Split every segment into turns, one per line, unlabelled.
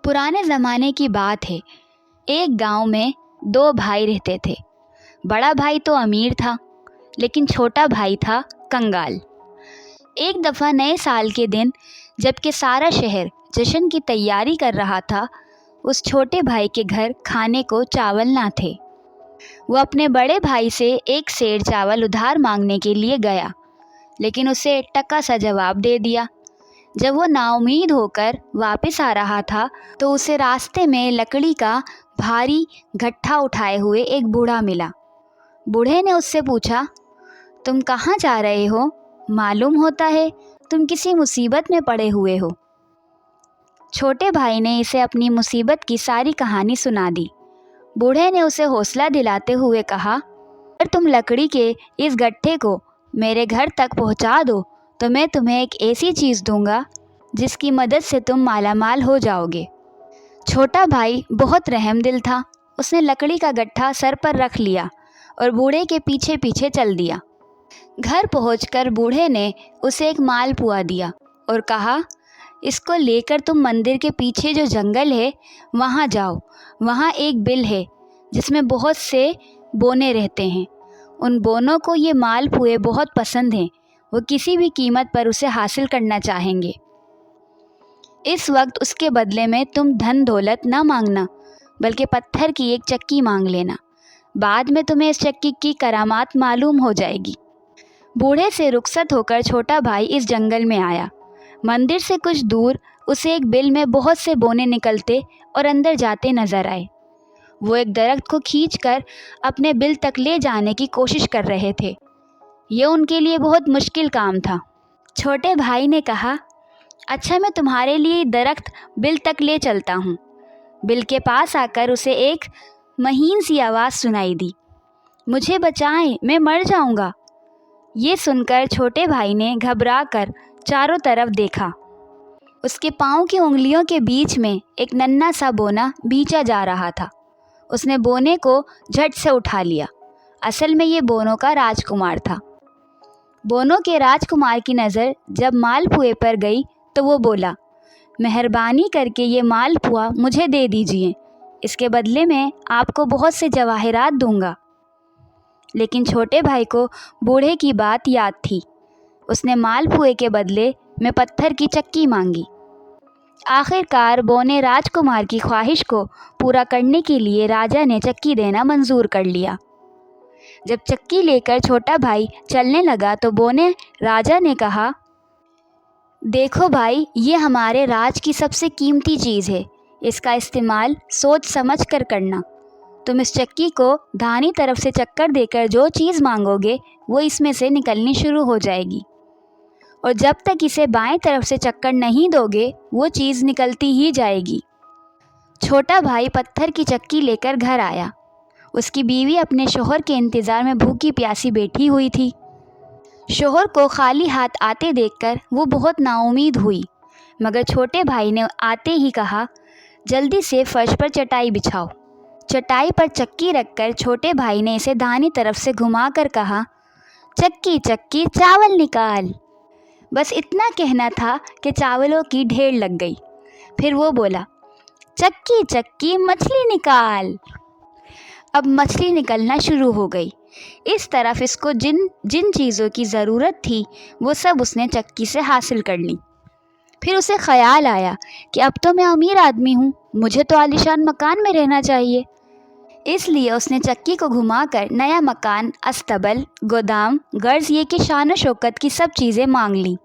पुराने ज़माने की बात है। एक गांव में दो भाई रहते थे। बड़ा भाई तो अमीर था, लेकिन छोटा भाई था कंगाल। एक दफ़ा नए साल के दिन जबकि सारा शहर जश्न की तैयारी कर रहा था, उस छोटे भाई के घर खाने को चावल ना थे। वो अपने बड़े भाई से एक सेर चावल उधार मांगने के लिए गया, लेकिन उसे टका सा जवाब दे दिया। जब वो नाउम्मीद होकर वापस आ रहा था तो उसे रास्ते में लकड़ी का भारी गट्ठा उठाए हुए एक बूढ़ा मिला। बूढ़े ने उससे पूछा, तुम कहाँ जा रहे हो? मालूम होता है तुम किसी मुसीबत में पड़े हुए हो। छोटे भाई ने इसे अपनी मुसीबत की सारी कहानी सुना दी। बूढ़े ने उसे हौसला दिलाते हुए कहा, अगर तुम लकड़ी के इस गट्ठे को मेरे घर तक पहुंचा दो तो मैं तुम्हें एक ऐसी चीज़ दूंगा जिसकी मदद से तुम मालामाल हो जाओगे। छोटा भाई बहुत रहमदिल था। उसने लकड़ी का गट्ठा सर पर रख लिया और बूढ़े के पीछे पीछे चल दिया। घर पहुंचकर बूढ़े ने उसे एक मालपुआ दिया और कहा, इसको लेकर तुम मंदिर के पीछे जो जंगल है वहाँ जाओ। वहाँ एक बिल है जिसमें बहुत से बोने रहते हैं। उन बोनों को ये मालपुए बहुत पसंद हैं। वो किसी भी कीमत पर उसे हासिल करना चाहेंगे। इस वक्त उसके बदले में तुम धन दौलत ना मांगना, बल्कि पत्थर की एक चक्की मांग लेना। बाद में तुम्हें इस चक्की की करामात मालूम हो जाएगी। बूढ़े से रुखसत होकर छोटा भाई इस जंगल में आया। मंदिर से कुछ दूर उसे एक बिल में बहुत से बोने निकलते और अंदर जाते नजर आए। वो एक दरख्त को खींचकर अपने बिल तक ले जाने की कोशिश कर रहे थे। ये उनके लिए बहुत मुश्किल काम था। छोटे भाई ने कहा, अच्छा मैं तुम्हारे लिए दरख्त बिल तक ले चलता हूँ। बिल के पास आकर उसे एक महीन सी आवाज़ सुनाई दी, मुझे बचाएं, मैं मर जाऊँगा। ये सुनकर छोटे भाई ने घबरा कर चारों तरफ देखा। उसके पाँव की उंगलियों के बीच में एक नन्हा सा बोना बींचा जा रहा था। उसने बोने को झट से उठा लिया। असल में ये बोनों का राजकुमार था। बोनों के राजकुमार की नज़र जब मालपुए पर गई तो वो बोला, मेहरबानी करके ये मालपुआ मुझे दे दीजिए, इसके बदले में आपको बहुत से जवाहरात दूंगा। लेकिन छोटे भाई को बूढ़े की बात याद थी। उसने मालपुए के बदले में पत्थर की चक्की मांगी। आखिरकार बोने राजकुमार की ख्वाहिश को पूरा करने के लिए राजा ने चक्की देना मंजूर कर लिया। जब चक्की लेकर छोटा भाई चलने लगा तो बोने राजा ने कहा, देखो भाई, ये हमारे राज की सबसे कीमती चीज़ है। इसका इस्तेमाल सोच समझ कर करना। तुम इस चक्की को दाहिनी तरफ से चक्कर देकर जो चीज़ मांगोगे वो इसमें से निकलनी शुरू हो जाएगी, और जब तक इसे बाएं तरफ से चक्कर नहीं दोगे वो चीज़ निकलती ही जाएगी। छोटा भाई पत्थर की चक्की लेकर घर आया। उसकी बीवी अपने शोहर के इंतज़ार में भूखी प्यासी बैठी हुई थी। शोहर को खाली हाथ आते देखकर वो बहुत नाउम्मीद हुई, मगर छोटे भाई ने आते ही कहा, जल्दी से फर्श पर चटाई बिछाओ। चटाई पर चक्की रखकर छोटे भाई ने इसे दाहिनी तरफ से घुमाकर कहा, चक्की चक्की चावल निकाल। बस इतना कहना था कि चावलों की ढेर लग गई। फिर वो बोला, चक्की चक्की मछली निकाल। अब मछली निकलना शुरू हो गई। इस तरफ इसको जिन जिन चीज़ों की ज़रूरत थी वो सब उसने चक्की से हासिल कर ली। फिर उसे ख़याल आया कि अब तो मैं अमीर आदमी हूँ, मुझे तो आलीशान मकान में रहना चाहिए। इसलिए उसने चक्की को घुमाकर नया मकान, अस्तबल, गोदाम, गर्ज ये कि शान शौकत की सब चीज़ें मांग ली।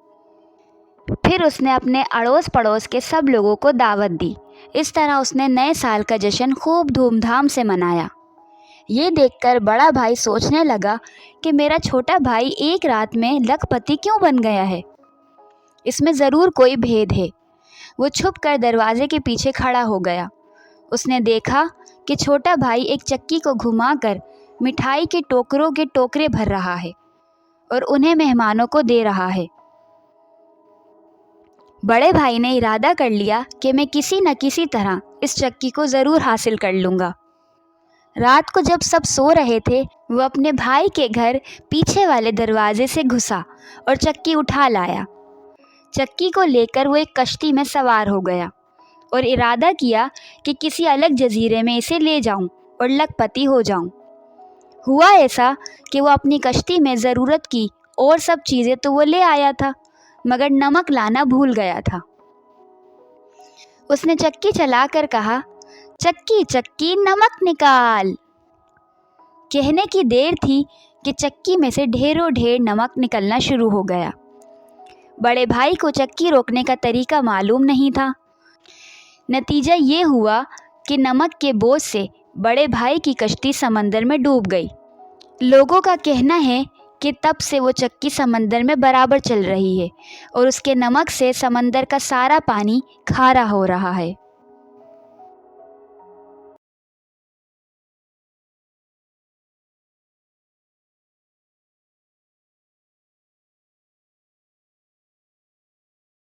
फिर उसने अपने अड़ोस पड़ोस के सब लोगों को दावत दी। इस तरह उसने नए साल का जश्न खूब धूमधाम से मनाया। ये देखकर बड़ा भाई सोचने लगा कि मेरा छोटा भाई एक रात में लखपति क्यों बन गया है। इसमें ज़रूर कोई भेद है। वो छुपकर दरवाजे के पीछे खड़ा हो गया। उसने देखा कि छोटा भाई एक चक्की को घुमाकर मिठाई के टोकरों के टोकरे भर रहा है और उन्हें मेहमानों को दे रहा है। बड़े भाई ने इरादा कर लिया कि मैं किसी न किसी तरह इस चक्की को ज़रूर हासिल कर लूँगा। रात को जब सब सो रहे थे वो अपने भाई के घर पीछे वाले दरवाजे से घुसा और चक्की उठा लाया। चक्की को लेकर वो एक कश्ती में सवार हो गया اور ارادہ کیا کہ کسی الگ جزیرے میں اسے لے جاؤں اور لکھپتی ہو جاؤں۔ ہوا ایسا کہ وہ اپنی کشتی میں ضرورت کی اور سب چیزیں تو وہ لے آیا تھا، مگر نمک لانا بھول گیا تھا۔ اس نے چکی چلا کر کہا، چکی چکی نمک نکال۔ کہنے کی دیر تھی کہ چکی میں سے ڈھیروں ڈھیر نمک نکلنا شروع ہو گیا۔ بڑے بھائی کو چکی روکنے کا طریقہ معلوم نہیں تھا۔ نتیجہ یہ ہوا کہ نمک کے بوجھ سے بڑے بھائی کی کشتی سمندر میں ڈوب گئی۔ لوگوں کا کہنا ہے کہ تب سے وہ چکی سمندر میں برابر چل رہی ہے اور اس کے نمک سے سمندر کا سارا پانی کھارا ہو رہا ہے۔